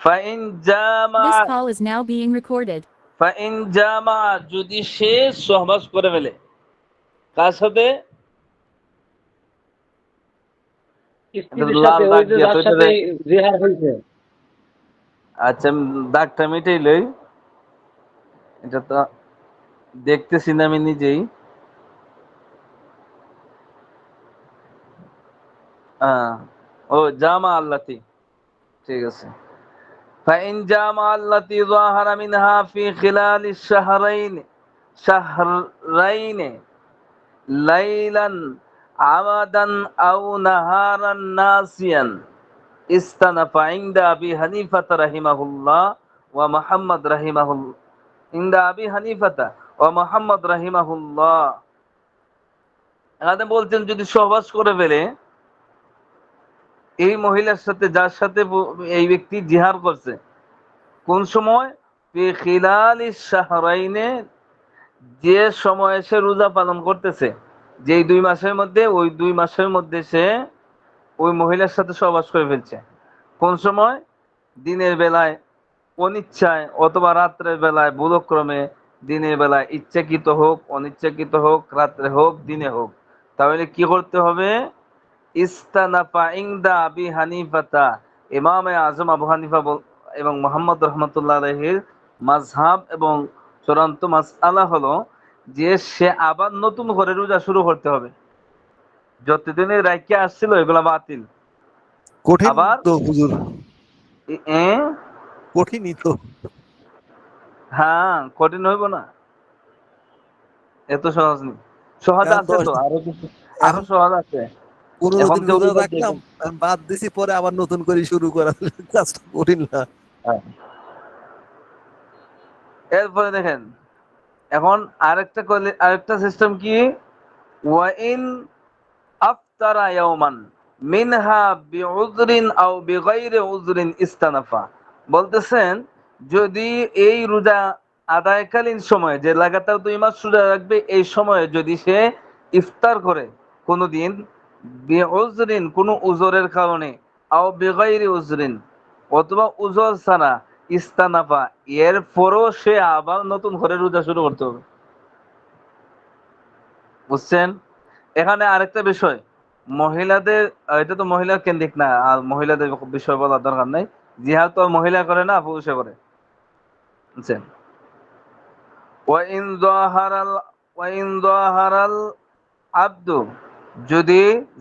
Fine জামা This call is now being recorded. Fine জামা যদি সে সহবাস করে ফেলে কার সাথে? স্ত্রীর লাল সাথে, ওই দাগ যে দিয়া তো যার সাথে এটারে। জিহার হয়েছে। আচ্ছা, দাগটা মিটাই লই। এটা তো দেখতেছি না আমি নিজেই। ও জামা আল্লাতি, ঠিক আছে। ফাইন জামা আল্লাতি যাহারা মিনহা ফি খিলালি শাহরাইন লাইলান আমাদান আও নাহারান নাসিয়ান ইস্তানাফা ইনদা আবি হানিফাতা রাহিমাহুল্লাহ ওয়া মুহাম্মদ রাহিমাহুল্লাহ ইনদা আবি হানিফাতা ওয়া মুহাম্মদ রাহিমাহুল্লাহ। এখানে বলছেন যদি সহবাস করে ফেলে এই মহিলার সাথে, যার সাথে এই ব্যক্তি জিহার করছে, কোন সময়? ফি খিলালিশ শাহরাইনে, যে সময়ে সে রোজা পালন করতেছে, যেই 2 মাসের মধ্যে, ওই 2 মাসের মধ্যে সে ওই মহিলার সাথে সহবাস করে ফেলছে। কোন সময়? দিনের বেলায় অনিচ্ছায়, অথবা রাত্রের বেলায় ভুলক্রমে, দিনের বেলায় ইচ্ছাকৃত হোক, অনিচ্ছাকৃত হোক, রাত্রে হোক, দিনে হোক। তাহলে কি করতে হবে? ইস্তানাফা ইনদা আবি হানিফাতা, ইমামে আজম আবু হানিফা এবং মুহাম্মদ রহমতুল্লাহ আলাইহির মাযহাব এবং চূড়ান্ত মাসআলা হলো যে সে আবার নতুন করে রোজা শুরু করতে হবে। যতদিনে রাইখা আসছিল এগুলা বাতিল। কঠিন আবার তো হুজুর, এ কঠিনই তো। হ্যাঁ, কঠিন হইব না, এত সহজ নেই। সহজ এখন আছে তো, আরো কিছু, আরো এখন সহজ আছে। 15 এখন দিন কেউ রোজা রোজা রাখলাম, দেখেন। আমি বাদ দিছি, পরে আবার নতুন করে শুরু করা কাজটা কঠিন না। হ্যাঁ। এরপরে দেখেন, এখন আরেকটা সিস্টেম কি? ওয়াইন আফতারা ইয়াওমান মিনহা বিউযরিন আও বিগাইরি উযরিন ইস্তানাফা। বলতেছেন যদি এই রোজা আদায়কালীন সময়ে, যে লাগাতার 2 মাস রোজা রাখবে, এই সময়ে যদি সে ইফতার করে কোনোদিন, বিউযরিন কোনো উযরের কারণে, আও বিগাইরি উযরিন অথবা উযর ছাড়া, ইস্তানাফা এরপরও সে আবার নতুন করে রোজা শুরু করতে হবে। বুঝছেন? এখানে আরেকটা বিষয়, মহিলাদের, এটা তো মহিলা কেন্দ্রিক না, আর মহিলাদের বিষয় বলার দরকার নাই। জিহাদ তো আর মহিলা করে না, পুরুষে করে। বুঝছেন? ওয়াইন যাহারাল ওয়াইন যাহারাল আব্দু, যদি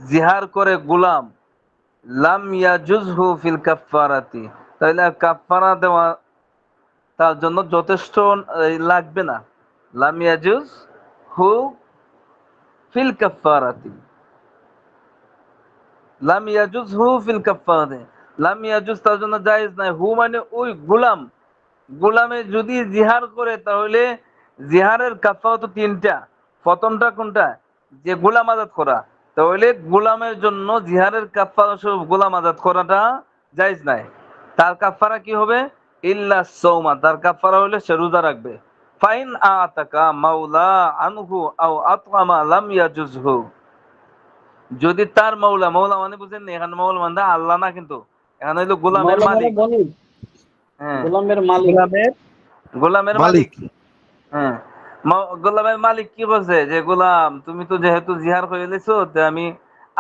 জিহার করে গোলাম, লাম ইয়াজুজহু ফিল কাফফারাতি, তাহলে আর কাফফারা দেওয়া তার জন্য যথেষ্ট লাগবে না। লাম ইয়াজুজ হু ফিল কাফফারাতি, লাম ইয়াজুজ হু ফিল কাফফারাতি, লাম ইয়াজুজ তার জন্য জায়েজ নাই। হু মানে ওই গোলাম, গোলামে যদি জিহার করে, তাহলে জিহারের কাফফারা তো 3টা। প্রথমটা কোনটা? যে গোলাম আজাদ করা। তাহলে গোলামের জন্য জিহারের কাফফারা স্বরূপ গোলাম আজাদ করাটা জায়েজ নাই। তার কাফফারা কি হবে? ইল্লা সাওমা, তার কাফফারা হলে সে রোজা রাখবে। ফাইন আতাকা মাওলা আনহু আও আতআমা লাম ইয়াজুজহু, যদি তার মৌলা, মৌলা মানে বুঝেন না, এখানে মৌলা মানে আল্লাহ না, কিন্তু এখানে হইলো গোলামের মাওলা মানে মালিক। বলি হ্যাঁ, গোলামের মালিক। গোলামের মালিক। মালিক। হ্যাঁ, গোলামের মালিক কি বলছে যে গোলাম তুমি তো যেহেতু জিহার করে দিছো, তো আমি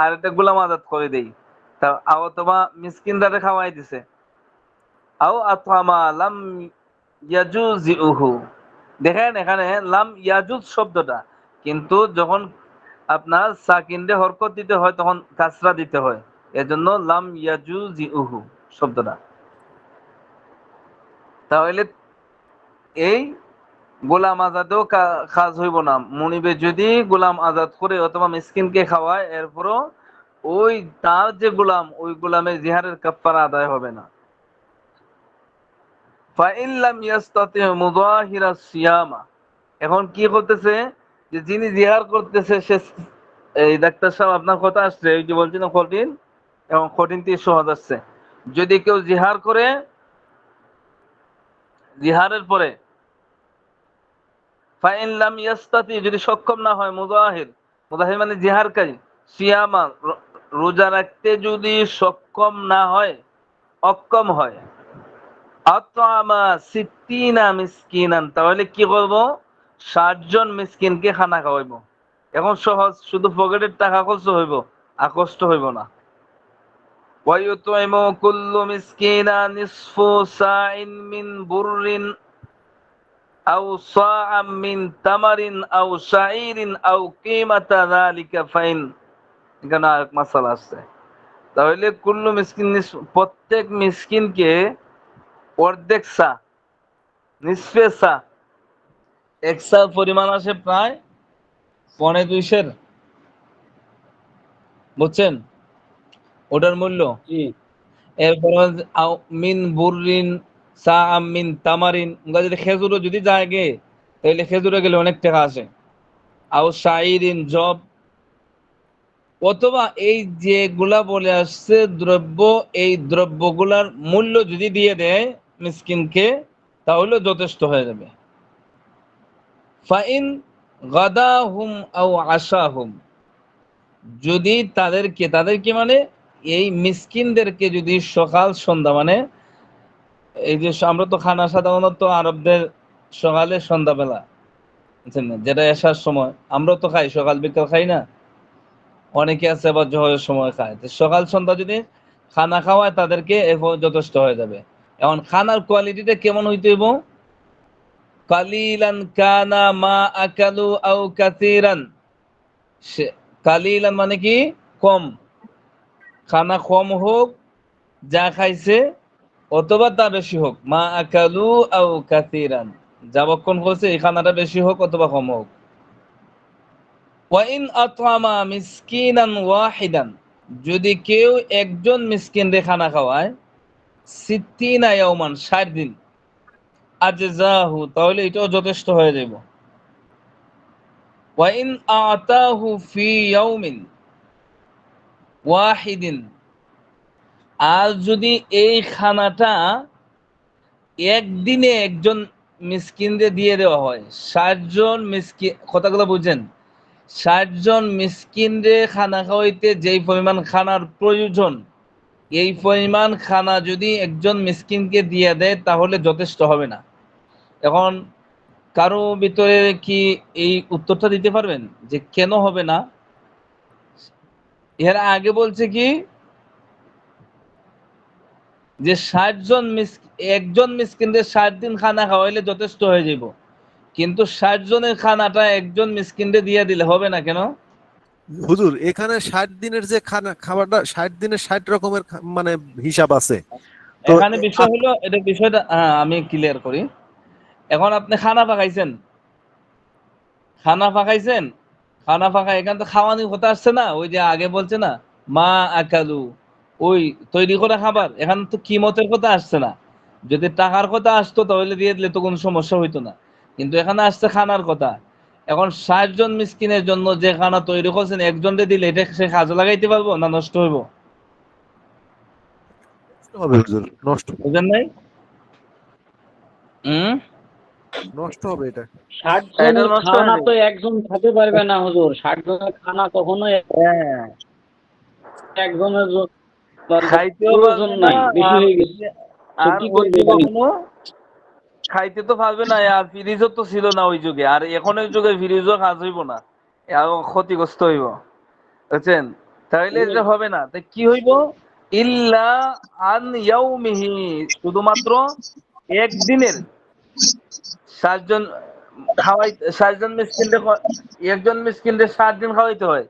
আর একটা গোলাম আজাদ করে দেই। তা অথবা মিসকিনদারে খাওয়াই দিছে। আও আতআমা লাম ইয়াজুজিউহু, দেখেন এখানে লাম ইয়াজুজ শব্দটা, কিন্তু যখন আপনার সাকিনরে হরকত দিতে হয় তখন কাসরা দিতে হয়, এজন্য লাম ইয়াজুজিউহু শব্দটা। তাহলে এই গোলাম আজাদেও কাজ হইব না। মনিবে যদি গোলাম আজাদ করে অথবা মিসকিনকে খাওয়ায়, এরপরও ওই তার যে গোলাম, ওই গোলামের জিহারের কাফফারা আদায় হবে না। ফাইন লাম ইয়াস্তাতি মুযাহিরা সিয়ামা, এখন কি করতেছে যে যিনি জিহার করতেছে সে, এই ডাক্তার সাহেব আপনার কথা আসছে, এই যে বলছি না কঠিন, এবং কঠিন থেকে সহজ আসছে। যদি কেউ জিহার করে, জিহারের পরে ফাইন লাম ইয়াস্তাতি, যদি সক্ষম না হয়, মুযাহির, মুযাহির মানে জিহারকারী, সিয়ামা রোজা রাখতে যদি সক্ষম না হয়, অক্ষম হয়, আতআমা সিত্তিনা মিসকিনান, তাহলে কি করব? 60 জন মিসকিনকে খানা খাওয়াইব। এখন সহজ, শুধু পকেটের টাকা খরচ হইব, আর কষ্ট হইব না। ওয়ায়ুতইমু কুল্লু মিসকিনা নিসফু সাইন মিন বুররিন আও সাআম মিন তামারিন আও শাঈরিন আও কিমাতা যালিকা ফাইন। এখানে আরেক মাসালা আছে। তাহলে কুল্লু মিসকিন, প্রত্যেক মিসকিনকে অর্ধেক সা, নিসফে সা, এক সা পরিমাণ আসে প্রায় 2.25 বুঝছেন ওটার মূল্য। জি এরপর মিন বুররিন সা আম মিন তামারিন, যদি খেজুরও যদি যায় গে, তাহলে খেজুরে গেলে অনেক টাকা আসে। আও শাইরিন জব, অথবা এই যেগুলা বলে আসছে দ্রব্য, এই দ্রব্যগুলার মূল্য যদি দিয়ে দেয় মিসকিনকে, তাহলে যথেষ্ট হয়ে যাবে। ফাইন গাদাহুম আও আশাহুম, যদি তাদেরকে মানে এই মিসকিনদেরকে যদি সকাল সন্ধ্যা, মানে এই যে আমরা তো খানা সাধারণত আরবদের সকালে সন্ধ্যাবেলা, বুঝছেন না, যেটা এসার সময়, আমরা তো খাই সকাল বিকাল খাই না, অনেকে আছে আবার জোহরের সময় খায়। তো সকাল সন্ধ্যা যদি খানা খাওয়ায় তাদেরকে, এরপর যথেষ্ট হয়ে যাবে। এখন খানার কোয়ালিটিটা কেমন হইতে হইব? কালিলান কানা মা আকালু আও কাসীরান, কালিলান মানে কি কম, খানা কম হোক যা খাইছে, অথবা তা বেশি হোক, মা আকালু আও কাসীরান, যাবক্ষণ হচ্ছে এই খানাটা বেশি হোক অথবা কম হোক। ওয়াইন আতআমা মিসকিনান ওয়াহিদান, যদি কেউ একজন মিসকিনরে খানা খাওয়ায়, সিত্তিনা ইয়াওমান 60 দিন, আজজাহু, তাহলে এটাও যথেষ্ট হয়ে যাবে। ওয়াইন আতাহু ফি ইয়াউমিন ওয়াহিদিন, আর যদি এই খানাটা একদিনে একজন মিসকিনরে দিয়ে দেওয়া হয়, 60 জন মিসকিন, কথাগুলো বুঝেন, 60 জন মিসকিনরে খানা খাওয়াইতে যেই পরিমাণ খানার প্রয়োজন, এই পরিমাণ খানা যদি একজন মিসকিনকে দিয়ে দেয় তাহলে যথেষ্ট হবে না। এখন কারো ভিতরে কি এই উত্তরটা দিতে পারবেন যে কেন হবে না? এর আগে বলছে কি যে 60 জন একজন মিসকিনদের 60 দিন খানা খাওয়াইলে যথেষ্ট হয়ে যাব, কিন্তু 60 জনের খানাটা একজন মিসকিনরে দিয়ে দিলে হবে না কেন? হুজুর এখানে 60 দিনের যে খাবারটা 60 দিনের 60 রকমের মানে হিসাব আছে তো এখানে বিষয় হলো, এটা বিষয়টা আমি ক্লিয়ার করি। এখন আপনি খানা পাকাইছেন, খানা পাকা, এখানে তো খাওয়ানোর কথা আসছে না, ওই যে আগে বলছে না মা আকালু, ওই তৈরি করা খাবার, এখানে তো কিমতের কথা আসছে না। যদি টাকার কথা আসতো তাহলে দিয়ে দিলে তো কোনো সমস্যা হইতো না, কিন্তু এখানে আসছে খানার কথা। এখন 60 জন মিসকিনের জন্য যে খানা তৈরি করছেন, একজনকে দিলে এটা সে কাজে লাগাইতে পারবো না নষ্ট হইব? নষ্ট হবে হুজুর, বুঝেন নাই? হম, নষ্ট হবে এটা। 60 এটা জনের নষ্ট হয়ে খানা যাবে। তো একজন খেতে পারবে না হুজুর। 60 জনের খানা কখনো হ্যাঁ, একজনের দরকার খাইতেও প্রয়োজন পারবে না, নাই, বেশি আর হয়ে গেছে। সে আর কি ওই করবে যুগে পানি? কোনো খাইতে তো পারবে না, আর ফ্রিজও তো ছিল না ওই যুগে, আর এখন ওই যুগে ফ্রিজও কাজ হইব না, আর ক্ষতিগ্রস্ত হইব, বুঝছেন? তাহলে এটা হবে না। তাই কি হইব? ইল্লা আন ইয়াউমিহি, শুধুমাত্র একদিনের 60 জন খাওয়াই, 60 জন মিসকিনরে একজন মিসকিনরে 60 দিন খাওয়াইতে হয়,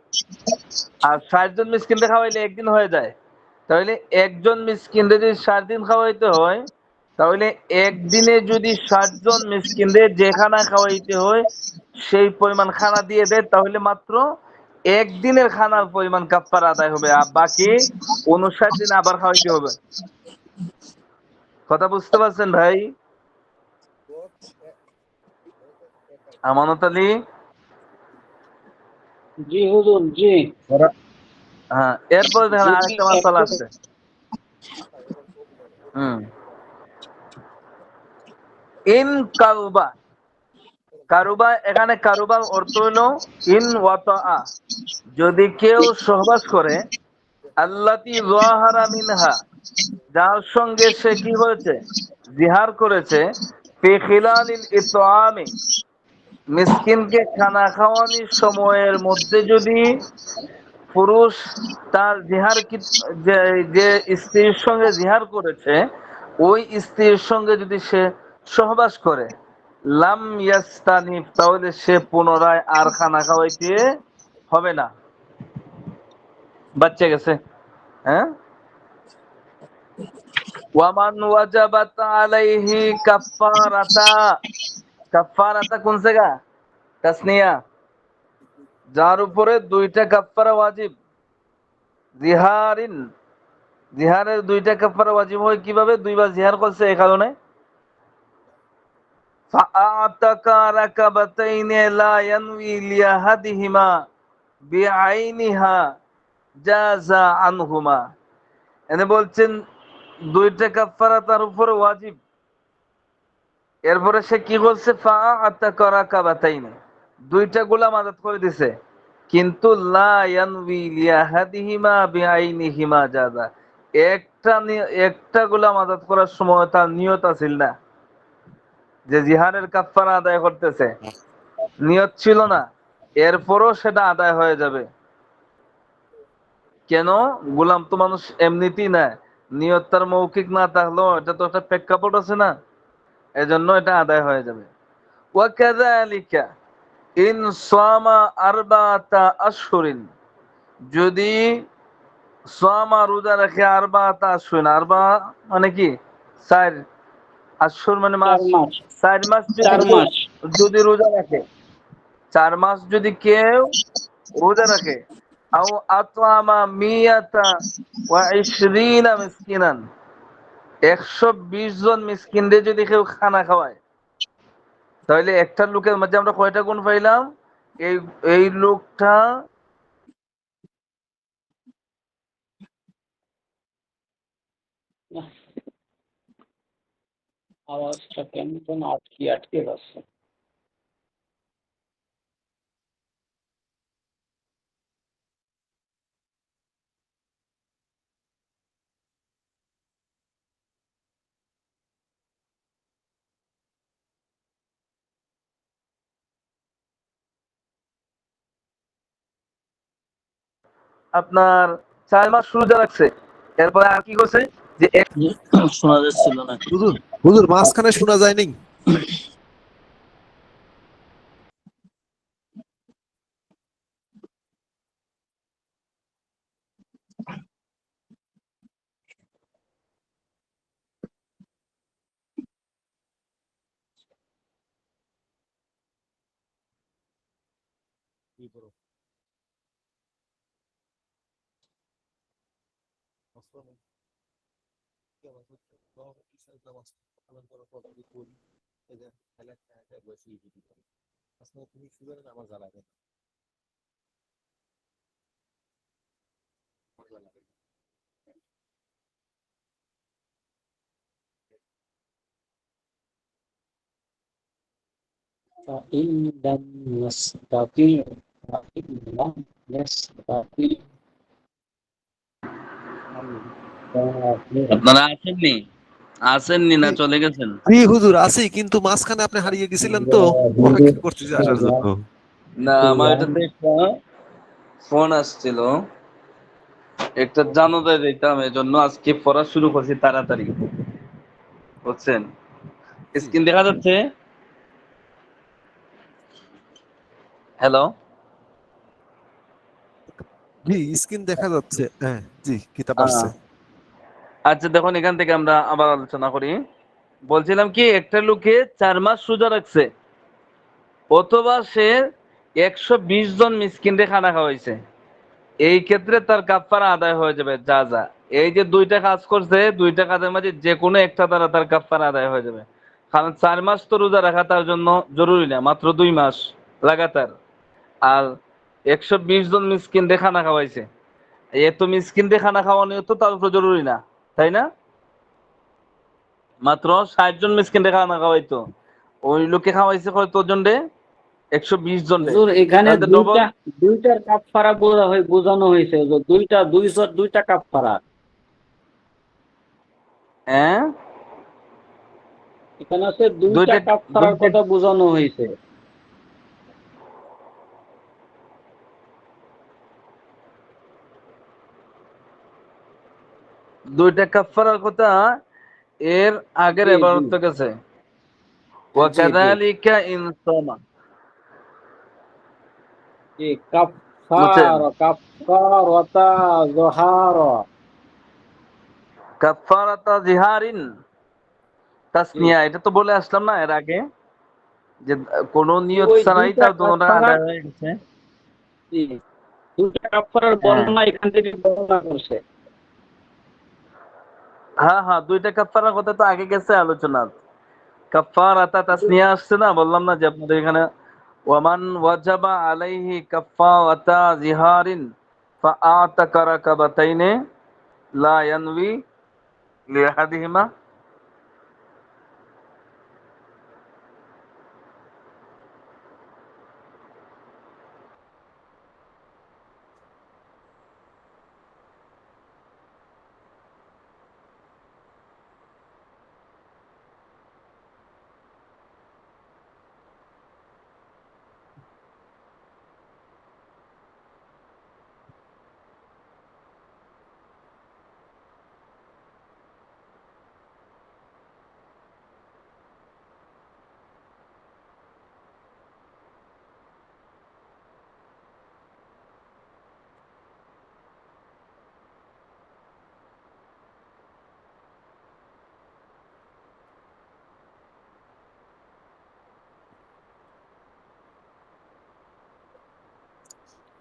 আর 60 জন মিসকিনরে খাওয়াইলে একদিন হয়ে যায়। তাহলে একজন মিসকিনরে যদি 60 দিন খাওয়াইতে হয়, তাহলে একদিনে যদি 60 জন মিসকিনরে যে খানা খাওয়াইতে হয় সেই পরিমাণ খানা দিয়ে দেয়, তাহলে মাত্র একদিনের খানার পরিমাণ কাফারা আদায় হবে, আর বাকি 59 দিন আবার খাওয়াইতে হবে। কথা বুঝতে পারছেন ভাই? আমানত আলী, জি হুজুর, জি। হ্যাঁ, এরপরে দেখেন যদি আরেকটা মাসালা একজন আছে। হুম, ইন কারুবা, কারুবা, এখানে কারুবার অর্থ হলো ইন ওয়াতাআ, যদি কেউ সহবাস করে, আল্লাতি যাহারা মিনহা, যার সঙ্গে সে কি হয়েছে, জিহার করেছে ফি খিলালিল ইতআমি, মিসকিনকে খানা খাওয়ানোর সময়ের মধ্যে যদি পুরুষ তার যে যে স্ত্রীর সঙ্গে জিহার করেছে ওই স্ত্রীর সঙ্গে যদি সে সহবাস করে, লাম ইয়াস্তানিফ, তাহলে সে পুনরায় আর খানা খাওয়াইতে হবে না। বাচ্চা গেছে? হ্যাঁ। ওয়ামান ওয়াজাবাত আলাইহি কাফফারাতা, কাফফারাতা কোন জায়গা? তাসনিয়া, যার উপরে দুইটা কাফফারা ওয়াজিব। জিহারিন, জিহারের দুইটা কাফারা ওয়াজিব হয় কিভাবে? দুইবার জিহার করছে এই কারণে। ফাআতাকা রাকাবাতাইনি লা ইয়ানউই লিয়াহাদিহিমা বিআইনিহা জাযা আনহুমা। এনে বলছেন দুইটা কাফারা তার উপরে ওয়াজিব। এরপরে সে কি বলছে? ফাআতাকা রাকাবাতাইনি, দুইটা গোলাম আজাদ করে দিছে, কিন্তু লা ইয়ানউই লিয়াহাদিহিমা বিআইনিহিমা জাযা, একটা গোলাম আজাদ করার সময় তার নিয়ত আছিল না যে জিহারের কাফারা আদায় করতেছে, নিয়ত ছিল না, এরপরও সেটা আদায় হয়ে যাবে। কেন? গোলাম তো মানুষ এমনিতেই না, নিয়ত তার মৌখিক না থাকলেও এটা তো একটা প্রেক্ষাপট আছে না, এজন্য এটা আদায় হয়ে যাবে। ওয়াকাযালিকা ইন সামা আরবাতা আশহুরিন, যদি সামা রোজা রাখে আরবাতা আশহুরিন, আরবা মানে কি? 4 আশহুর মানে মাস, 4 মাস, 4 মাস 4 মাস। যদি রোজা রাখে, 4 মাস যদি কেউ রোজা রাখে, আও আতআমা মিয়াতা ওয়া 20 মিসকিনান, 120 জন মিসকিনরে যদি কেউ খানা খাওয়ায়, তাহলে একটা লোকের মধ্যে আমরা কয়টা গুণ পাইলাম? এই এই লোকটা আওয়াজটা কেমন আটকে আটকে যাচ্ছে। আপনার 4 মাস রোজা রাখছে, এরপরে আর কি করছে যে শোনা যাচ্ছিল না। হুজুর, হুজুর মাঝখানে শোনা যায়নি। فإن لم يستطيع فإن لم يستطيع আপনারা আসেননি? আসেননি না চলে গেছেন? জি হুজুর আছি, কিন্তু মাঝখানে আপনি হারিয়ে গেছিলেন তো অপেক্ষা করতেছি আসার জন্য। না, আমার এটাতে একটা ফোন আসছিল, একটা জানাতে দিতাম, এজন্য আজকে পড়া শুরু করছি তাড়াতাড়ি, বুঝছেন? স্ক্রিন দেখা যাচ্ছে? হ্যালো, জি স্ক্রিন দেখা যাচ্ছে, হ্যাঁ জি কিতাব আসছে। আচ্ছা দেখুন, এখান থেকে আমরা আবার আলোচনা করি। বলছিলাম কি, একটা লোকে 4 মাস রোজা রাখছে, অথবা সে 120 জন মিসকিনরে খানা খাওয়াইছে, এই ক্ষেত্রে তার কাফারা আদায় হয়ে যাবে। যা যা এই যে দুইটা কাজ করছে, দুইটা কাজের মাঝে যে কোনো একটা দ্বারা তার কাফারা আদায় হয়ে যাবে। কারণ 4 মাস তো রোজা রাখা তার জন্য জরুরি না, মাত্র 2 মাস লাগাতার। আর 120 জন মিসকিনরে খানা খাওয়াইছে, এত মিসকিনরে খানা খাওয়ানো তো তার উপর জরুরি না, তাই না? মাত্র 60 জন মিসকিনরে খানা খাওয়াইতো, ওই লোকে খাওয়াইছে কতজন রে? 120 জন রে। হুজুর এখানে তাহলে ডবল। দুইটার কাফারা বোঝানো হয়েছে হুজুর, দুইটা কাফারা। হ্যাঁ, এখানে আছে দুইটা দুইটা কাফফারার দুইটা কথা বোঝানো হয়েছে। দুইটা কাফফারার কথা এর আগের জি জি ইবারত গেছে, ওয়া জি জি কাযালিকা ইনসামা, জি বুঝছেন? কাফফারাতা যহারা। কাফফারাতা জিহারিন জি তাসনিয়া, এটা তো বলে আসলাম না এর আগে, যে কোনো জি, নিয়ত ওই ছাড়াই দুইটা তার দুটোটা কাফফারা, আদায় হয়ে গেছে। জি দুইটা কাফফারার হ্যাঁ বর্ণনা এখান থেকে বর্ণনা করছে। হ্যাঁ হ্যাঁ, দুইটা কাফফারার কথা তো আগে গেছে আলোচনা। কাফফারাতা তাসনিয়া আসছে না, বললাম না যে আপনাদের এখানে ওয়ামান ওয়াজাবা আলাইহি কাফফারাতা জিহারিন ফাআতাকা রাকাবাতাইনে লা ইয়ানউই লিআহাদিহিমা।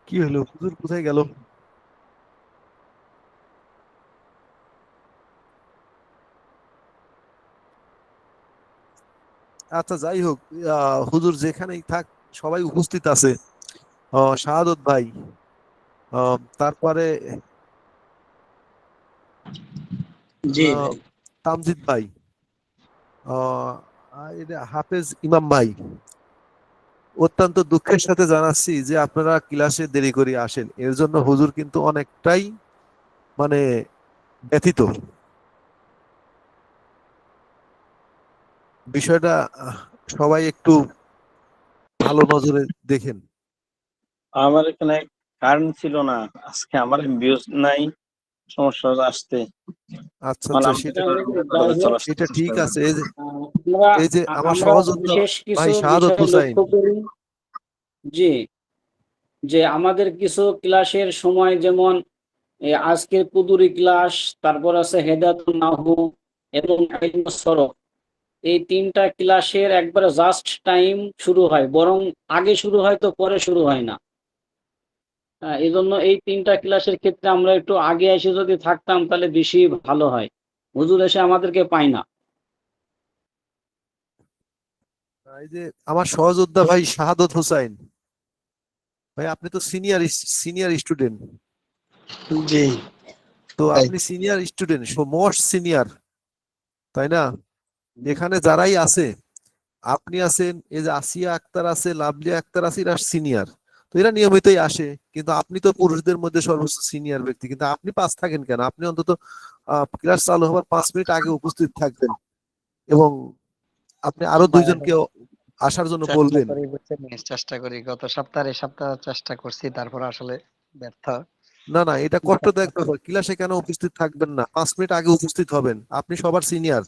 কি হলো হুজুর, কোথায় গেল? আচ্ছা যাই হোক, হুজুর যেখানেই থাক, সবাই উপস্থিত আছে। শাহাদত ভাই, তারপরে জি আহ, ভাই। তামজিদ ভাই, আহ, হাফেজ ইমাম ভাই, অত্যন্ত দুঃখের সাথে জানাচ্ছি যে আপনারা ক্লাসে দেরি করে আসেন, এর জন্য হুজুর কিন্তু অনেকটাই মানে ব্যথিত। বিষয়টা সবাই একটু ভালো নজরে দেখেন। আমার এখানে কারেন্ট ছিল না আজকে, আমার ভিউজ নাই, সমস্যা আসতে। আচ্ছা মানে আচ্ছা, আমাকে সেটা যাই হোক করে যাই হোক, চলে আসতে এটা চেষ্টা ঠিক করি। আছে। আমরা এই যে আমার আমরা সহযোদ্ধা বিশেষ ভাই কিছু শাহাদত বিষয় হোসাইন। লক্ষ্য করি। জি, যে আমাদের কিছু ক্লাসের সময়, যেমন আজকের কুদুরি ক্লাস, তারপর আছে হেদায়েতুন নাহু এবং ইলমুস সরফ, এই তিনটা ক্লাসের একবারে জাস্ট টাইম শুরু হয়, বরং আগে শুরু হয় তো পরে শুরু হয় না। এই জন্য এই তিনটা ক্লাসের ক্ষেত্রে আমরা একটু আগে এসে যদি থাকতাম তাহলে বেশি ভালো হয়। হুজুর এসে আমাদেরকে পায় না। এই যে আমার সহযোদ্ধা ভাই শাহাদত হোসাইন ভাই, আপনি তো সিনিয়র স্টুডেন্ট। জি তো তাই। আপনি সিনিয়র স্টুডেন্ট, মোস্ট সিনিয়র, তাই না? এখানে যারাই আছে, আপনি আছেন, এই যে আসিয়া আক্তার আছে, লাভলিয়া আক্তার আছে, এরা সিনিয়র। তো এরা নিয়মিতই আসে, কিন্তু আপনি তো পুরুষদের মধ্যে সর্বোচ্চ সিনিয়র ব্যক্তি, কিন্তু আপনি পাস থাকেন কেন? আপনি অন্তত ক্লাস চালু হওয়ার 5 মিনিট আগে উপস্থিত থাকবেন, এবং আপনি আরো ভাই আমি দুইজনকে আসার জন্য চেষ্টা বলবেন। করি, বুঝছেন, চেষ্টা করি। গত সপ্তাহে এই সপ্তাহে চেষ্টা করছি, তারপর আসলে ব্যর্থ। না না, এটা কষ্টদায়ক ব্যাপার, ক্লাসে কেন উপস্থিত থাকবেন না? 5 মিনিট আগে উপস্থিত হবেন, আপনি সবার সিনিয়র।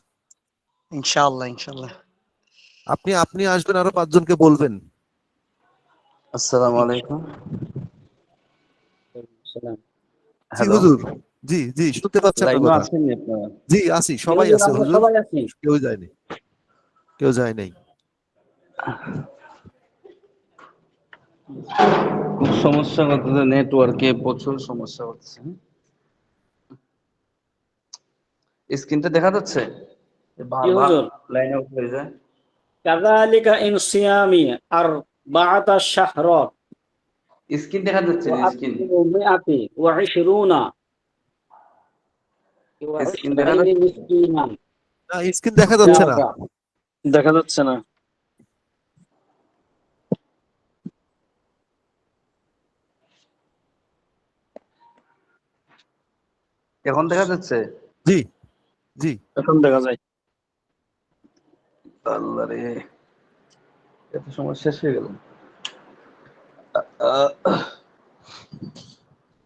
ইনশাআল্লাহ ইনশাআল্লাহ আপনি আপনি আসবেন, আরো 5 জনকে বলবেন। আসসালামু আলাইকুম। ইনশাআল্লাহ। জি হ্যালো, হুজুর, জি জি, শুনতে পাচ্ছি আপনার লাইভে কথা। আছেন নি আপনারা? জি আছি, জি সবাই হুজুর, আছে আমরা হুজুর, সবাই আছি। কেউ যায়নি, কেউ যায় নাই। খুব সমস্যা হচ্ছে, নেটওয়ার্কে প্রচুর সমস্যা হচ্ছে। স্ক্রিনটা দেখা যাচ্ছে? জি বারবার হুজুর। লাইন আউট হয়ে যায়। কাযালিকা ইন সিয়ামি আর বা'াতা শাহরা স্ক্রিন দেখা যাচ্ছে ওয়া না, স্ক্রিন আকমিলু মিআতি ওয়া ইশরুনা ওয়া স্ক্রিন দেখা ইশরাইনি যাচ্ছে। মিসকিনান না, স্ক্রিন দেখা যাচ্ছে না। জাজা। দেখা যাচ্ছে না। এখন দেখা যাচ্ছে? জি জি। এখন দেখা যায়। আল্লাহ রে, এত সময় শেষ হয়ে গেল।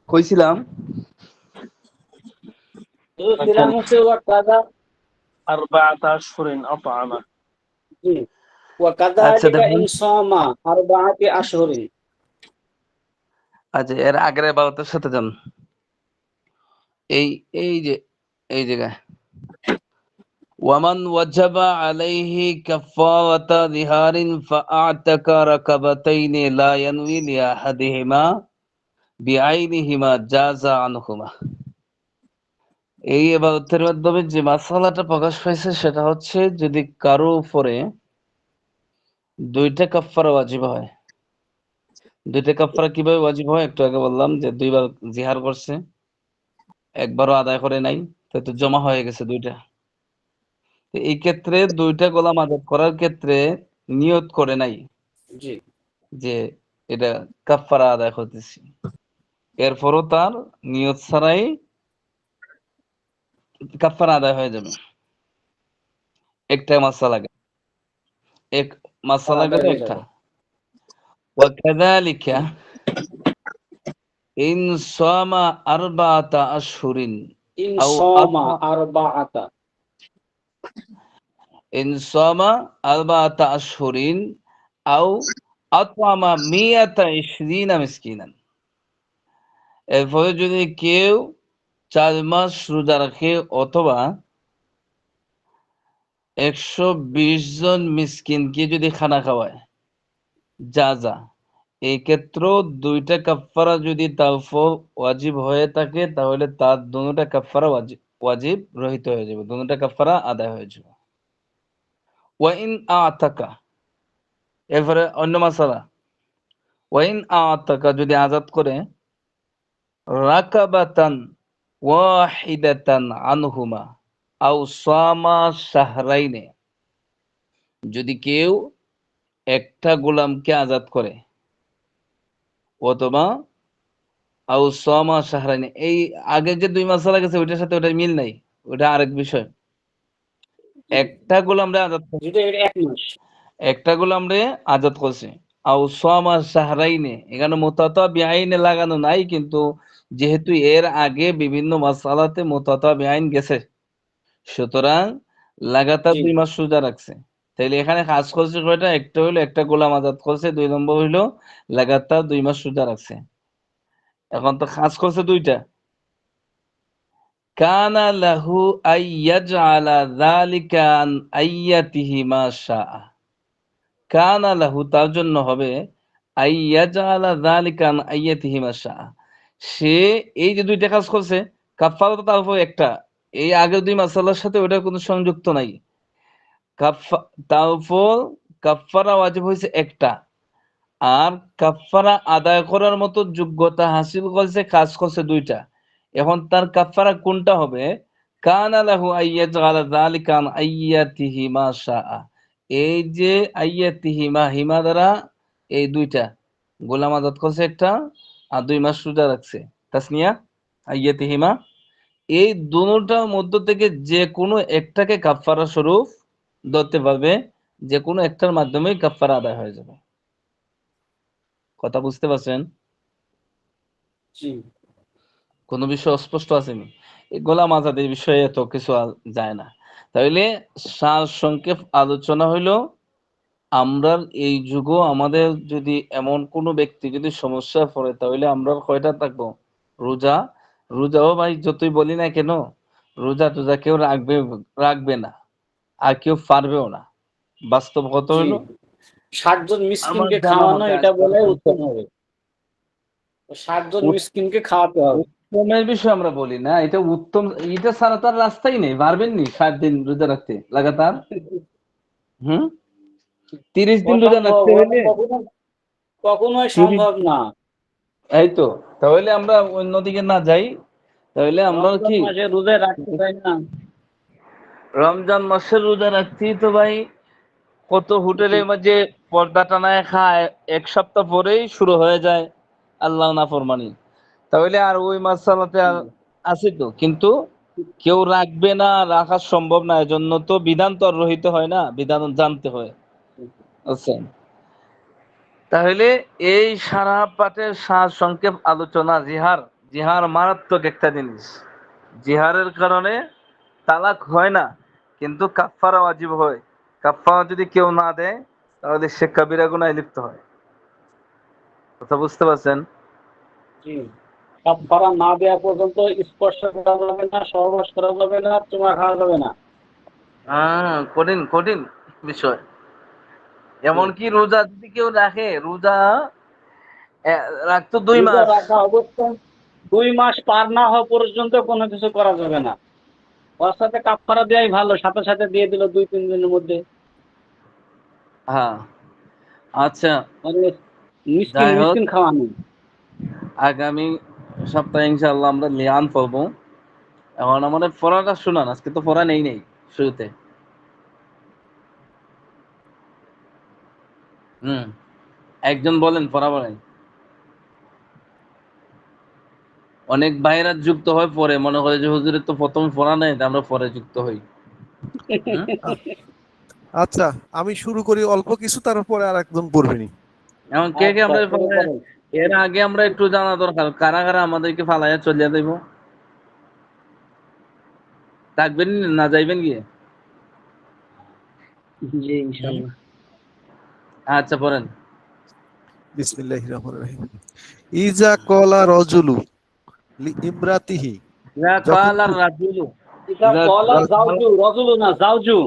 কইছিলাম তো ছিলাম হচ্ছে ওয়াকাদা, أربعة أشهر أطعمة। জি, আচ্ছা ওয়াকাদালিকা দেখুন, ইনসামা আরবাআতি আশহুরিন। আচ্ছা এর আগের ইবাদতের সাথে যান। এই এই যে এই জায়গায় ওয়ামান ওয়াজাবা আলাইহি কাফারাতা যিহারিন ফাআতাকা রাকাবাতাইনি লা ইয়ানউই লিআহাদিহিমা বিআইনিহিমা জাযা আনহুমা। এই ইবাদতের মাধ্যমে যে মাসালাটা প্রকাশ পাইছে সেটা হচ্ছে যদি কারো উপরে দুইটা কাফারা ওয়াজিব হয়। দুইটা কাফারা কিভাবে ওয়াজিব হয় একটু আগে বললাম যে দুইবার জিহার করছে, একবারও আদায় করে নাই, তো জমা হয়ে গেছে দুইটা। তো এই ক্ষেত্রে দুইটা গোলাম আজাদ করার ক্ষেত্রে নিয়ত করে নাই জি যে এটা কাফারা আদায় করতেছি, এরপরও তার নিয়ত ছাড়াই কাফারা আদায় হয়ে যাবে। একটা মাসালা গেল, এক মাসালা আদায় গেল হয়ে একটা। যাবে। ওয়াকাযালিকা ইন সামা আরবাআতা আশহুরিন আও ইনসামা আরবাআতা, ইন সামা আরবাআতা আশহুরিন আও আত'আমা মিয়াতা ইশরিনা মিসকিনান। এরপরে যদি কেউ 4 মাস রোজা রাখে অথবা 120 জন মিসকিনকে যদি খানা খাওয়ায়, যা এই ক্ষেত্রেও দুইটা কাফারা যদি তার উপর ওয়াজিব হয়ে থাকে তাহলে তার দুটোটা কাফারা ওয়াজিব রহিত হয়ে যাবে, দুটোটা কাফারা আদায় হয়ে যাবে। ওয়াইন আতাকা, এরপরে অন্য মাসালা, ওয়াইন আতাকা যদি আজাদ করে রাকাবাতান ওয়াহিদাতান আনহুমা আও সামা শাহরাইনে, যদি কেউ একটা গোলামকে আজাদ করে অথবা আও সামা শাহরাইনে, এই আগে যে দুই মাসালা গেছে ওইটার সাথে ওটার মিল নাই, ওটা আরেক বিষয়। একটা গোলাম রে আজাদ করছে, যেটা এটা 1 মাস। একটা গোলাম রে আজাদ করছে। আও সামা শাহরাইনে, এখানে মুতাতা বিআইনে লাগানো নাই, কিন্তু যেহেতু এর আগে বিভিন্ন মাসালাতে মুতাতা বিআইন গেছে সুতরাং লাগাতার জি 2 মাস রোজা রাখছে। তাইলে এখানে কাজ করছে কয়টা? একটা হইলো একটা গোলাম আজাদ করছে, 2 নম্বর হইলো লাগাতার 2 মাস রোজা রাখছে। এখন তো কাজ করছে দুইটা। কানা লাহু আইয়াজআলা যালিকা আন আইয়াতিহি মা শাআ। কানা লাহু, তার জন্য হবে আইয়াজআলা যালিকা আন আইয়াতিহি মা শাআ। সে এই যে দুইটা কাজ করছে, কাফারা তো তার উপর একটা, এই আগের 2 মাসালার সাথে ওটার কোনো সংযুক্ত নাই। তার উপর কাফারা ওয়াজিব হয়েছে একটা, আর কাফারা আদায় করার মতো যোগ্যতা হাসিল করছে, কাজ করছে দুইটা। এখন তার কাফারা কোনটা হবে? কানা লাহু আইয়াজআলা যালিকা আন আইয়াতিহি মা শাআ। এই যে আইয়াতিহি মা, হিমা দ্বারা এই দুইটা গোলাম আজাদ করছে একটা, আর 2 মাস রোজা রাখছে, তাসনিয়া আইয়াতিহি মা। এই দুটোটার মধ্য থেকে যে কোনো একটাকে কাফারা স্বরূপ ধরতে পারবে, যে কোনো একটার মাধ্যমেই কাফারা আদায় হয়ে যাবে। কথা বুঝতে পারছেন? জি কোনো বিষয় অস্পষ্ট আসেনি? এই গোলাম আজাদের বিষয়ে এত কিছু যায় না। তাইলে সার সংক্ষেপ আলোচনা হইলো, আমরা এই যুগও আমাদের যদি এমন কোনো ব্যক্তি যদি সমস্যা পড়ে তাহলে আমরা কয়টা থাকবো? রোজা। রোজাও ভাই যতই বলি না কেন, রোজা টোজা কেউ রাখবে না, আর কেউ পারবেও না। বাস্তব কত জি হইলো 60 জন আমার মিসকিনকে জানা খাওয়ানো, মতে এটা বলে আজকাল উত্তম হবে। 60 জন মিসকিনকে খাওয়াতে হবে। উত্তমের বিষয় আমরা বলি না, এটা উত্তম, এটা ছাড়া তার রাস্তাই নেই। পারবেন নি 60 দিন রোজা রাখতে লাগাতার? হুম 30 দিন রোজা অসম্ভব, রাখতে ওটা হইলে কখনোই 30, সম্ভব না। এই তো, তাহলে আমরা অন্যদিকে না যাই, তাহলে আমরা রমজান কি মাসে রোজা রাখতে চাই না। রমজান মাসের রোজা রাখতেই তো ভাই কত জি হোটেলের মাঝে পর্দা টানায় খায়, 1 সপ্তাহ পরেই শুরু হয়ে যায় আল্লাহ নাফরমানি। তাহলে আর ওই মাসালাতে জি আছে তো, কিন্তু কেউ রাখবে না, রাখা সম্ভব না, এজন্য তো বিধান তো আর রহিত হয় না, বিধান জানতে হয়। বুঝছেন? তাহলে এই সারা পাঠের সার সংক্ষেপ আলোচনা জিহার। জিহার মারাত্মক একটা জিনিস। জিহারের কারণে তালাক হয় না, কিন্তু কাফফারা ওয়াজিব হয়। কাফফারা যদি কেউ না দেয় তাহলে সে কাবিরা গুনাহে লিপ্ত হয়। কথা বুঝতে পারছেন? জি, কাফারা না দেওয়া পর্যন্ত স্পর্শ করা যাবে না, সহবাস করা যাবে না, চুমা খাওয়া যাবে না। কঠিন কঠিন বিষয়। জি। এমনকি রোজা যদি কেউ রাখে, রোজা রাখতো 2 রোজা মাস। রাখা অবস্থায় 2 মাস পার না হওয়া পর্যন্ত কোনো কিছু করা যাবে না। ওর সাথে কাফারা দেওয়াই ভালো, সাথে সাথে দিয়ে দিল 2-3 দিনের মধ্যে। হ্যাঁ, আচ্ছা, মানে মিসকিন যাই হোক, মিসকিন খাওয়ানো। আগামী সপ্তাহে ইনশাআল্লাহ আমরা লিয়ান পড়বো। এখন আমাদের পড়াটা শুনান, আজকে তো পড়া নেই শুরুতে। হুম, একজন বলেন, পড়া বলেন। অনেক ভাইরা যুক্ত হয় পরে, মনে করে যে হুজুরের তো প্রথম পড়া নেই, আমরা পরে যুক্ত হই। হুম? আ- আচ্ছা, আমি শুরু করি অল্প কিছু, তারপরে আর একজন পড়বেনি। এখন কে কে আচ্ছা, আমরা শুরু করেন। এর আগে আমরা একটু জানা দরকার, কারা কারা আমাদেরকে ফালাইয়া চলিয়া যাইব। থাকবেন না যাইবেন গিয়ে? জি, হুম? ইনশাআল্লাহ। আচ্ছা, পড়েন। বিসমিল্লাহির রহমানির রহিম। ইজা কলা রজুলু লি ইমরাতিহি, ইযা যখন কালা রাজুলু, এটা ইযা কলা কালা জাউজু, রজুলু না জাউজু।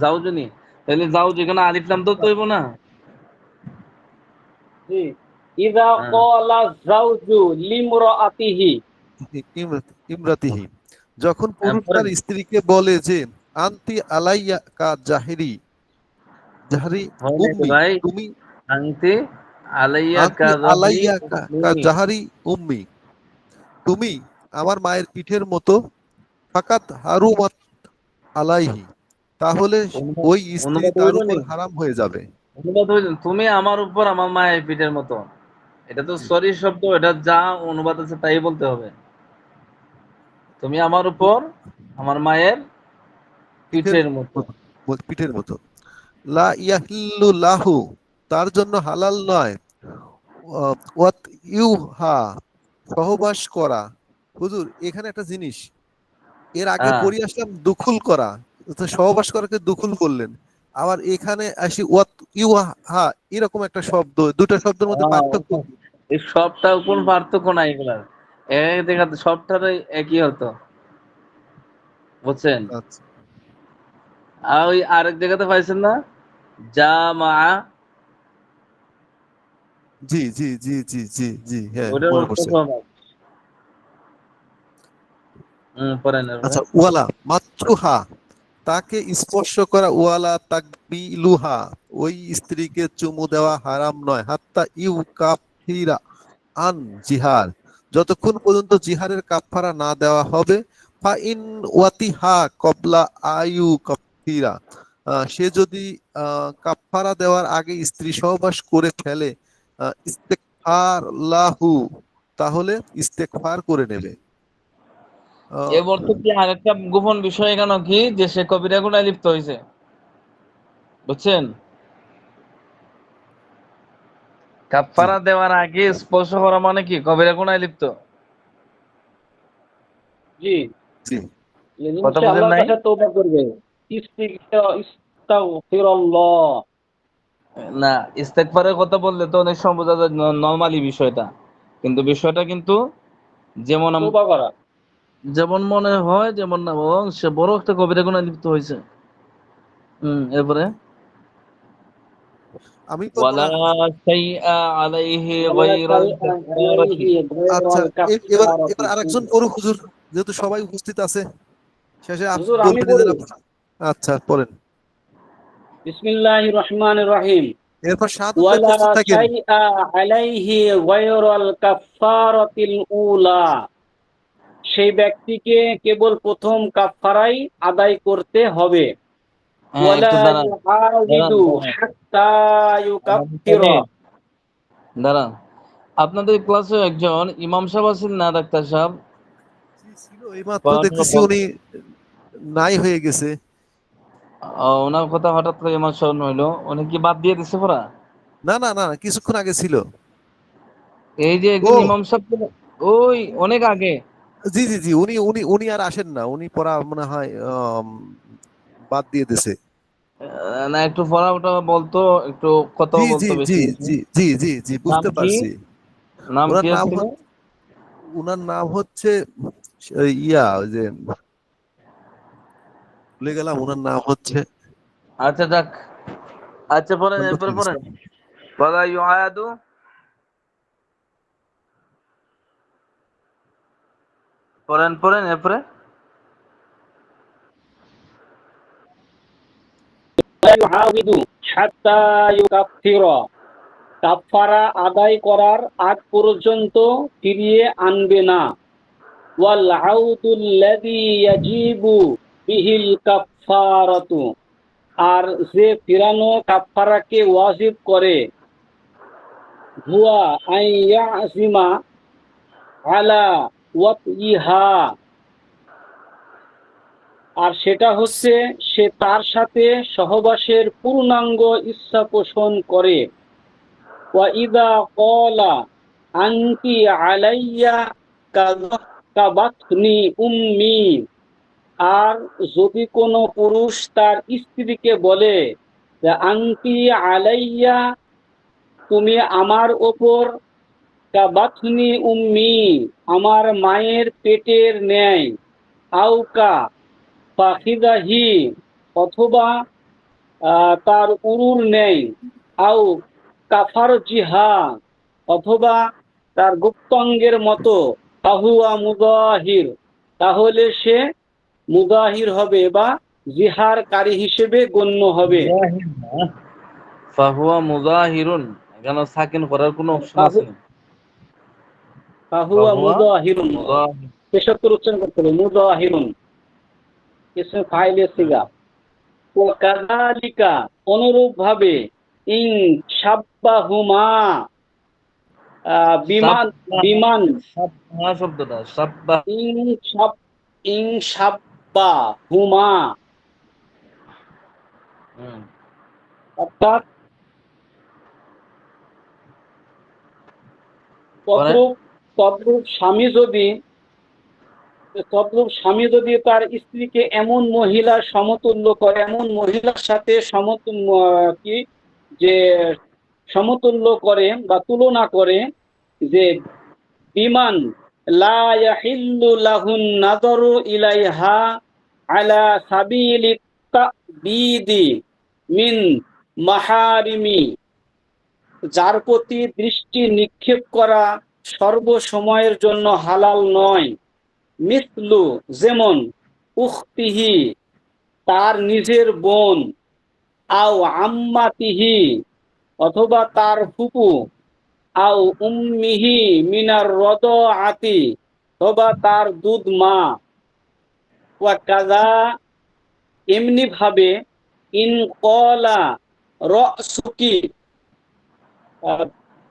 যাওজুনি, তাহলে যাওজু এখানে আলিফ লাম তো হইব না? জি, ইদা হ্যাঁ, কলা জাউজু লিমরাআতিহি। ইমরাতিহি, যখন পুরুষ তার পড়েন। স্ত্রীকে বলে যে আনতি আলাইয়া কা জাহিরি জাহরি হয় নাই তো উম্মি, ভাই। তুমি আনতি আলাইয়া আনতি কাযাহরি আলাইয়া কা উম্মি। জাহরি উম্মি, তুমি আমার মায়ের পিঠের মতো, ফাকাত হারুমাত আলাইহি, তাহলে অনুবাদ ওই স্ত্রী অনুবাদ তার হইল উপর নি? হারাম হয়ে যাবে। অনুবাদ হইল, তুমি আমার উপর আমার মায়ের পিঠের মতো। এটা তো জি, সরি শব্দ, এটা যা অনুবাদ আছে তাই বলতে হবে। তুমি আমার উপর আমার মায়ের পিঠের পিঠের মতো। মতো, পিঠের মতো। লা ইয়াহিল্লু লাহু, তার জন্য হালাল নয়, ওয়াত ইউহা, সহবাস করা। হুজুর, এখানে একটা জিনিস, এর আগে হ্যাঁ, পড়ে আসলাম দুখুল করা, তো সহবাস করাকে দুখুল করলেন, আবার এখানে আসি ওয়াত ইউহা, এরকম একটা শব্দ, দুটো শব্দের মধ্যে পার্থক্য কি? এই সবটা কোন পার্থক্য নাই এগুলার। দেখা সবটারই একই হতো, বুঝছেন? আচ্ছা, আর ওই আরেক জায়গাতে পাইছেন না, জামা, জি জি জি জি জি জি, হ্যাঁ, ওটার মনে অর্থ পড়ছে। সমান। পড়েন এরপরে। আচ্ছা, ওয়ালা মাতৃহা, তাকে স্পর্শ করা, ওয়ালা তাকবিলুহা, ওই স্ত্রীকে চুমু দেওয়া হারাম নয়, হাত্তা ইউ কাফিরা আন জিহার, যতক্ষণ পর্যন্ত জিহারের কাফারা না দেওয়া হবে। ফা ইন ওয়াতিহা কবলা আয়ু কাফিরা, সে যদি কাফারা দেওয়ার আগে স্ত্রী সহবাস করে ফেলে, ইস্তেগফার লাহু, তাহলে ইস্তেগফার করে নেবে। আহ, এর অর্থ কি আরেকটা গোপন বিষয় এখানে কি, যে সে কবিরা গুনায় লিপ্ত হয়েছে, বুঝছেন? জি কাফারা দেওয়ার আগে স্পর্শ করা মানে কি কবিরা গুনায় লিপ্ত। জি, জি কথা সে বুঝেন আল্লাহর নাই? কাছে তওবা করবে। ইস্তাগফিরুল্লাহ। না, ইস্তেগফারের কথা বললে তো অনেক সময় বোঝা যায় নরমালি বিষয়টা, কিন্তু বিষয়টা কিন্তু যেমন তওবা করা। যেমন মনে হয় যেমন না, বরং সে বড় একটা কবিরা গুনায় লিপ্ত হয়েছে। এরপরে আমি করবো ওয়ালা না। শাইআ আলাইহি ওয়ালা গায়রাল শাইআ কাফারাতি। আলাইহি আচ্ছা, গায়রাল এবার কাফফারাতি। এবার আরেকজন পড়ুক হুজুর, যেহেতু সবাই উপস্থিত আছে, শেষে হুজুর আমি বলবেন যে পড়ি। না। আচ্ছা, পড়েন। বিসমিল্লাহির রহমানির রহিম। এরপর শাহাদাত ভাই ওয়ালা প্রস্তুত থাকেন। শাইআ আলাইহি গায়রাল কাফফারাতিল উলা। সেই ব্যক্তিকে কেবল প্রথম কাফফারাই আদায় করতে হবে। হ্যাঁ, ওয়ালা একটু দাঁড়ান, দাঁড়ান, ইউআবিদু দাঁড়ান, হাত্তা দাঁড়ান, ইউকাফফিরা। দাঁড়ান। আপনাদের ক্লাসে একজন ইমাম সাহেব আছেন না, ডাক্তার সাহেব? ছিল, এইমাত্র পড়াশোনা দেখতেছি উনি নাই হয়ে গেছে। ওনার কথা হঠাৎ করে আমার স্মরণ হইলো। উনি কি বাদ দিয়ে দিছে পড়া? না না না, কিছুক্ষণ আগে ছিল। এই যে একজন ও ইমাম সাহেব ছিল, ওই অনেক আগে। জি জি জি, উনি উনি উনি আর আসেন না, উনি পড়া মনে হয় বাদ দিয়ে দিছে। না, একটু পড়া ওটা বলতো, একটু কথাও জি জি বলতো জি বেশি বেশি। জি জি জি জি, নাম বুঝতে কি? পারছি। নাম ওনার কি নাম ছিল? ওনার নাম হচ্ছে ইয়া, ওই যে ভুলে গেলাম ওনার নাম হচ্ছে। আচ্ছা যাক, আচ্ছা পড়েন, এরপরে খন্দকার পড়েন। ইসলাম। ওয়ালা ইউআদু, পড়েন পড়েন এরপরে। ইউআবিদু হাত্তা ইউকাফিরা, কাফারা আদায় করার আগ পর্যন্ত ফিরিয়ে আনবে না। ওয়াল আউদুল্লাযী ইয়াজিবু বিহিল কাফারাতু, আর যে ফিরানো কাফারাকে ওয়াজিব করে, হুয়া আন ইয়াজিমা আলা ওয়াতইহা, আর সেটা হচ্ছে সে তার সাথে সহবাসের পূর্ণাঙ্গ ইচ্ছা পোষণ করে। ওয়া ইদা ক্বালা আনতি আলাইয়া কাবাতনি উম্মি, আর যদি কোনো পুরুষ তার স্ত্রীকে বলে যে আনতি আলাইয়া, তুমি আমার ওপর, কাবাতনি উম্মি, আমার মায়ের পেটের ন্যায়, আউকা ফাখিদাহি, অথবা তার উরুর নেই, আও কাফার জিহা, অথবা তার গুপ্তাঙ্গের মতো, তাহুয়া মুজাহির, তাহলে সে মুজাহির হবে বা জিহারকারী হিসেবে গণ্য হবে। মুজাহির না, ফাহুয়া মুজাহিরুন, এখানে সাকিন করার কোনো অপশন আছে তাহু- না। তাহুয়া ফাহুয়া মুজাহিরুন, মুজাহির। পেশাত্তর উচ্চারণ করতে হবে, মুজাহিরুন ইসমে ফাইলের সিগা। ও কাযালিকা, অনুরূপ ভাবে, ইন সাব্বাহুমা, বিমান সাব্বাহা, বিমান সাব্বাহা শব্দটা সাব্বাহ। ইং সাব ইং সাব্বা হুমা, হুম, অর্থাৎ পরে তদ্রূপ তদ্রূপ স্বামী যদি তার স্ত্রীকে এমন মহিলার সমতুল্য করে, এমন মহিলার সাথে কি যে সমতুল্য করে বা তুলনা করে, যে বিমান লা ইয়াহিল্লু লাহুন নাযারু ইলাইহা আলা সাবিলি তা'বিদি মিন মাহারিমি, যার প্রতি দৃষ্টি নিক্ষেপ করা সর্বসময়ের জন্য হালাল নয়। মিসলু, যেমন, উখতিহি, তার নিজের বোন, আও আম্মাতিহি, অথবা তার ফুপু, আও উম্মিহি মিনার রদআতি, অথবা তার দুধ মা। ওয়া কাযা, এমনি ভাবে, ইন ক্বালা রাসুকি,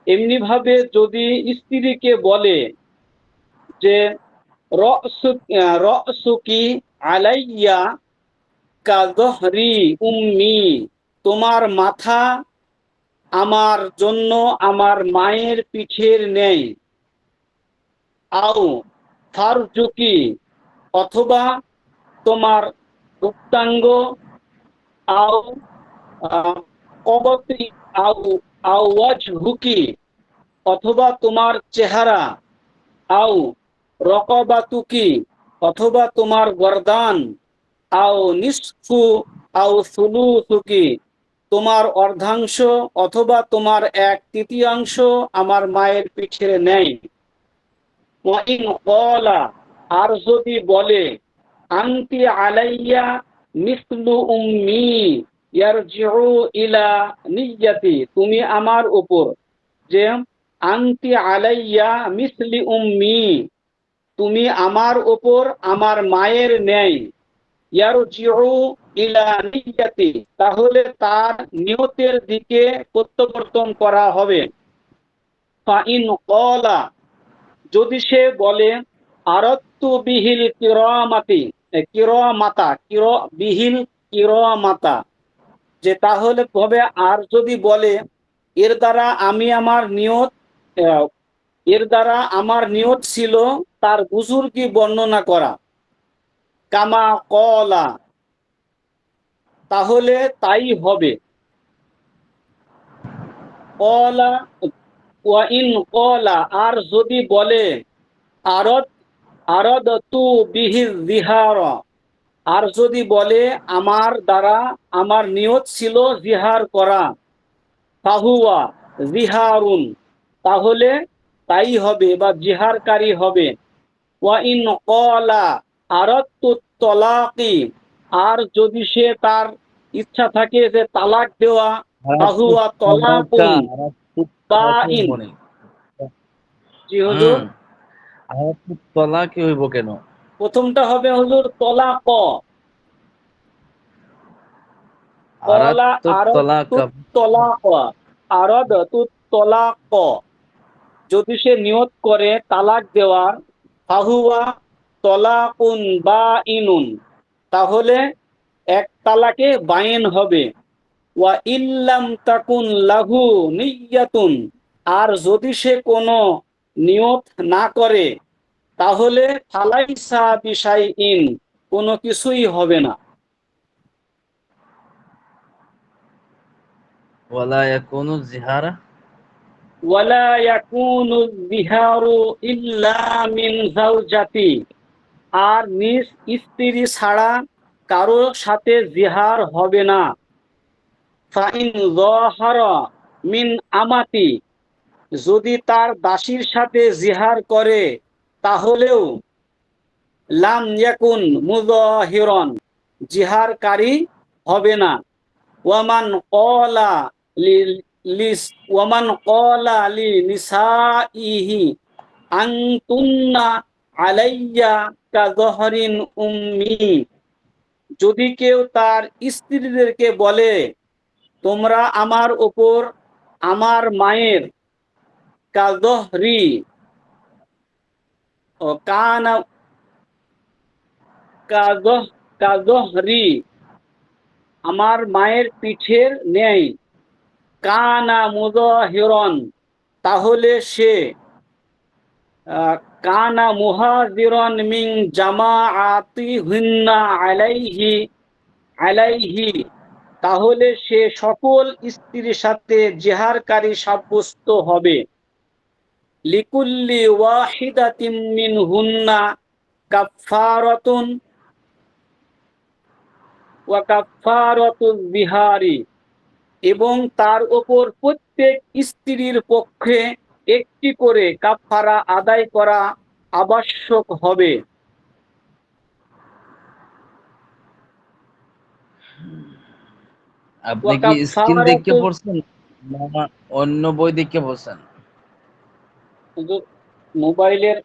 এমনি ভাবে যদি স্ত্রীকে বলে যে রসুকি আলাইয়া কাযহরি উম্মি, তোমার মাথা আমার জন্য আমার মায়ের পিঠের ন্যায়, আও ফারজুকি, অথবা তোমার গুপ্তাঙ্গ, আও কবতি, আও আও ওয়াজহুকি, অথবা তোমার চেহারা, আও রকবাতুকি, অথবা তোমার গর্দান, আও নিসফু আও সুলুসুকি, তোমার অর্ধাংশ অথবা তোমার এক তৃতীয়াংশ আমার মায়ের পিঠের নেই। ওয়া ইন ক্বালা, আর যদি বলে, আনতি আলাইয়া মিসলু উম্মি ইয়ারজিউ ইলা নিয়্যাতি, তুমি আমার উপর, যে আনতি আলাইয়া মিসলি উম্মি, তুমি আমার উপর আমার মায়ের ন্যায়, ইয়ারজিউ ইলা নিয়্যাতি, তাহলে তার নিয়তের দিকে প্রত্যাবর্তন করা হবে। ফাইন ক্বালা, যদি সে বলে আরাদতু বিহিল কিরামাতি, কিরামাতা, বিহিল কিরামাতা, যে তাহলে হবে, আর যদি বলে এর দ্বারা আমি আমার নিয়ত, আহ, এর দ্বারা আমার নিয়ত ছিল তার বুজুর্গি বর্ণনা করা, কামা কলা, তাহলে তাই হবে। কলা ওয়া ইন কলা, আর যদি বলে আরদ আরাদতু বিহি জিহার, আর যদি বলে আমার দ্বারা আমার নিয়ত ছিল জিহার করা, ফাহুয়া জিহারুন, তাহলে তাই হবে বা জিহারকারী হবে। ওয়া ইন ক্বালা আরাদতু তলাকি, আর যদি সে তার ইচ্ছা থাকে যে তালাক দেওয়া, ফাহুয়া তলাকুন বাইন। জি হুজুর, তলা কি হইব কেন? প্রথমটা হবে হুজুর তলাক, কলা আরাদতু আরাদতু তলাকা, তলাক, আরাদতু তলাক, যদি সে নিয়ত করে তালাক দেওয়ার, ফাহুয়া তলাকুন বাইনুন, তাহলে এক তালাকে বাইন হবে। ওয়া ইল্লাম তাকুন লাহু নিয়াতুন, আর যদি সে কোনো নিয়ত না করে, তাহলে ফালাইসা বিশাইইন, কোনো কিছুই হবে না। ওয়ালা ইয়াকুনু জিহারা, ওয়ালা ইয়াকুনু যিহারু ইল্লা মিন যাওজাতি, আর নিজ স্ত্রী ছাড়া কারো সাথে জিহার হবে না। ফাইন যাহারা মিন আমাতি, যদি তার দাসীর সাথে জিহার করে, তাহলেও লাম ইয়াকুন মুযাহিরান, জিহারকারী হবে না। ওয়ামান ক্বালা ওয়ামান ক্বালা লি নিসাইহি আনতুন্না আলাইয়া কাযহরিন উম্মি, যদি কেউ তার স্ত্রীদেরকে বলে তোমরা আমার উপর আমার মায়ের কাযহরি, ও কানা কাযহরি, আমার মায়ের পিঠের ন্যায়, কানা মুযাহিরান, তাহলে সে কানা মুহাজিরান মিন জামাআতিহিন্না আলাইহি, তাহলে সে সকল স্ত্রীর সাথে জিহারকারী সাব্যস্ত হবে। লিকুল্লি ওয়াহিদাতিন মিনহুন্না কাফফারাতুন ওয়া কাফফারাতুয জিহারি, এবং তার উপর প্রত্যেক স্ত্রীর পক্ষে একটি করে কাফারা আদায় করা আবশ্যক হবে। আপনি কি স্ক্রিন দেখে পড়ছেন না অন্য বই দেখে পড়ছেন? মোবাইলের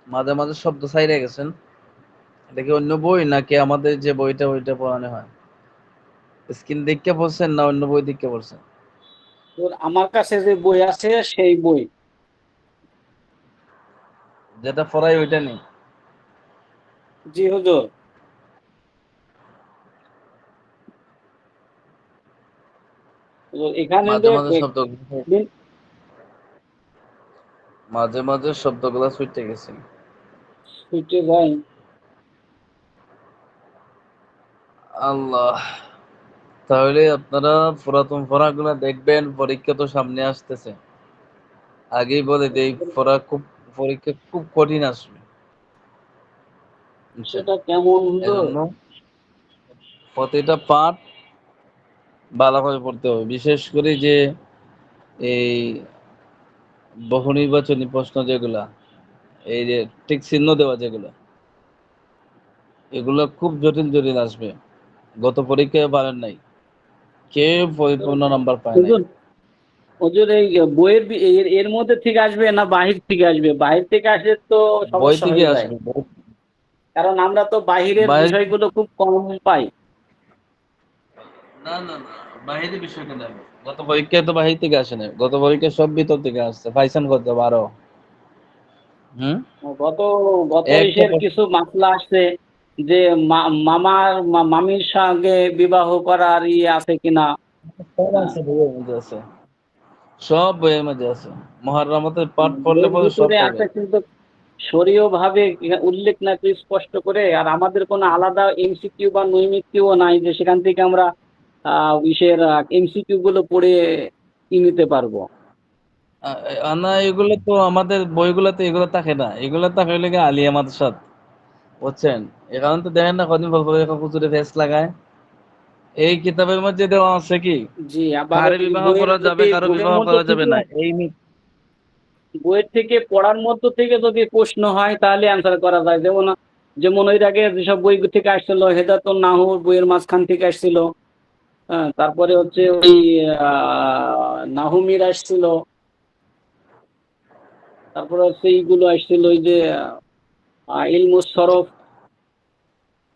মাঝে মাঝে শব্দ ছাইড়ে গেছেন, এটা কি অন্য বই নাকি আমাদের যে বইটা ওইটা পড়ানো হয়? স্ক্রিন দেখে পড়ছেন না অন্য বই দেখে পড়ছেন? আমার কাছে যে বই আছে সেই বই। যেটা পড়াই ওইটা নেই? জি হুজুর। এখানে মাঝে যে মাঝে শব্দ, মাঝে মাঝে শব্দগুলো ছুটে গেছে। ছুটে যায়। আল্লাহ, তাহলে আপনারা পুরাতন পড়াগুলা দেখবেন, পরীক্ষা তো সামনে আসতেছে। আগেই বলে দেই পরীক্ষা খুব কঠিন আসবে। সেটা কেমন হুজুর? এজন্য প্রতিটা পাঠ ভালোভাবে পড়তে হবে, বিশেষ করে যে এই বহু নির্বাচনী প্রশ্ন যেগুলা, এই যে ঠিক চিহ্ন দেওয়া যেগুলা, এগুলো খুব জটিল জটিল আসবে। গত পরীক্ষায় পারেন নাই, কেউ পরিপূর্ণ নাম্বার পায় নাই। হুজুর, হুজুর এই বইয়ের এর মধ্যে থেকে আসবে না বাহির থেকে আসবে? বাহির থেকে আসলে তো বই সমস্যা থেকে হয়ে যায়, আসবে, কারণ আমরা তো বাহিরের বাইরে বিষয়গুলো খুব কম পাই। না না না, বাহিরে বিষয়টা দেখো, গত পরীক্ষায় তো বাহির থেকে আসে না, গত পরীক্ষায় সব ভিতর থেকে আসছে। পাইছেন কত 12? হুম, গত গত একটা ইসের কিছু মামলা আসছে যে মামির সঙ্গে বিবাহ করার আছে কিনা। সব আছে, বইয়ের মধ্যে আছে, সব বইয়ের মধ্যে আছে। মুহাররমাতের পাঠ পড়লে বইয়ের পরে সব ভিতরে পাবে। আছে কিন্তু শরীয় ভাবে উল্লেখ না করে স্পষ্ট করে, আর আমাদের কোনো আলাদা এমসিকিউ বা নৈমিত্তিও নাই যে সেখান থেকে আমরা ইসের এমসিকিউ গুলো পড়ে নিতে পারবো। না, এগুলো তো আমাদের বইগুলোতে এগুলো থাকে না, এগুলো থাকে লেগে আলিয়া মাদ্রাসাত, বুঝছেন? এ কারণে তো দেখেন না কদিন পর পর এরকম হুজুরে ফেস লাগায়। এই কিতাবের মধ্যে দেওয়া আছে কি জি, আবার কারে ওই বিবাহ বইয়ের করা যাবে, যদি কারো বইয়ের বিবাহ মধ্য করা যাবে থেকে না, এই বইয়ের থেকে পড়ার মধ্য থেকে যদি প্রশ্ন হয় তাহলে অ্যান্সার করা যায়। যেমন যেমন ওই আগে যেসব বই থেকে আসছিল হেদাতুন নাহুর বইয়ের মাঝখান থেকে আসছিল। হ্যাঁ, তারপরে হচ্ছে ওই নাহুমির আসছিল। তারপরে হচ্ছে এইগুলো আসছিল ওই যে ইলমুস সরফ,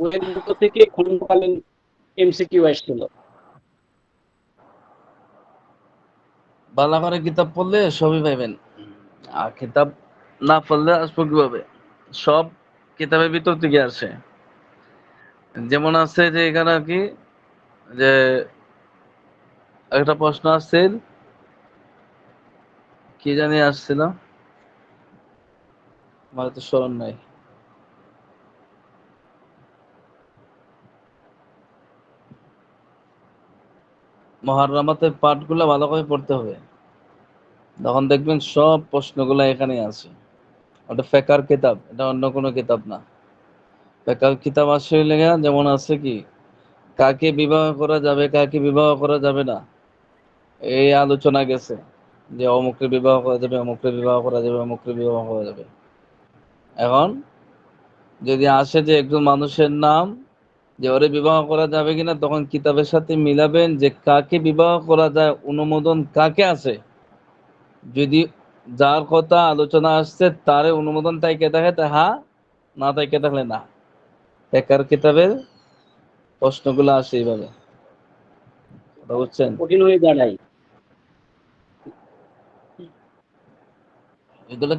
বইয়ের মধ্য থেকে খণ্ডকালীন এমসিকিউ আসছিল। ভালো করে কিতাব পড়লে সবই পাইবেন। আর কিতাব না পড়লে আসবো কিভাবে? সব কিতাবের ভিতর থেকে আসে। যেমন আছে যে এখানে কি, যে একটা প্রশ্ন আসছে, কি জানি আসছিল, আমার তো স্মরণ নাই। মুহাররমাতের পাঠগুলো ভালো করে পড়তে হবে, তখন দেখবেন সব প্রশ্নগুলো এখানে আছে। ওটা ফেকার কিতাব, এটা অন্য কোনো কিতাব না। ফেকার কিতাব আসলে যেমন আছে কি, কাকে বিবাহ করা যাবে, কাকে বিবাহ করা যাবে না, এই আলোচনা গেছে যে অমুককে বিবাহ করা যাবে, অমুককে বিবাহ করা যাবে, অমুককে বিবাহ করা যাবে। এখন যদি আসে যে একজন মানুষের নাম, যে ওরে বিবাহ করা যাবে কিনা, তখন কিতাবের সাথে মিলাবেন যে কাকে বিবাহ করা যায়, অনুমোদন কাকে আছে। যদি যার কথা আলোচনা আসছে তারে অনুমোদন তাইকে থাকে তা হ্যাঁ, না তাইকে থাকলে না। ফেকার কিতাবের প্রশ্নগুলো আসে এইভাবে, কথা বুঝছেন? কঠিন হয়ে দাঁড়ায়। এগুলো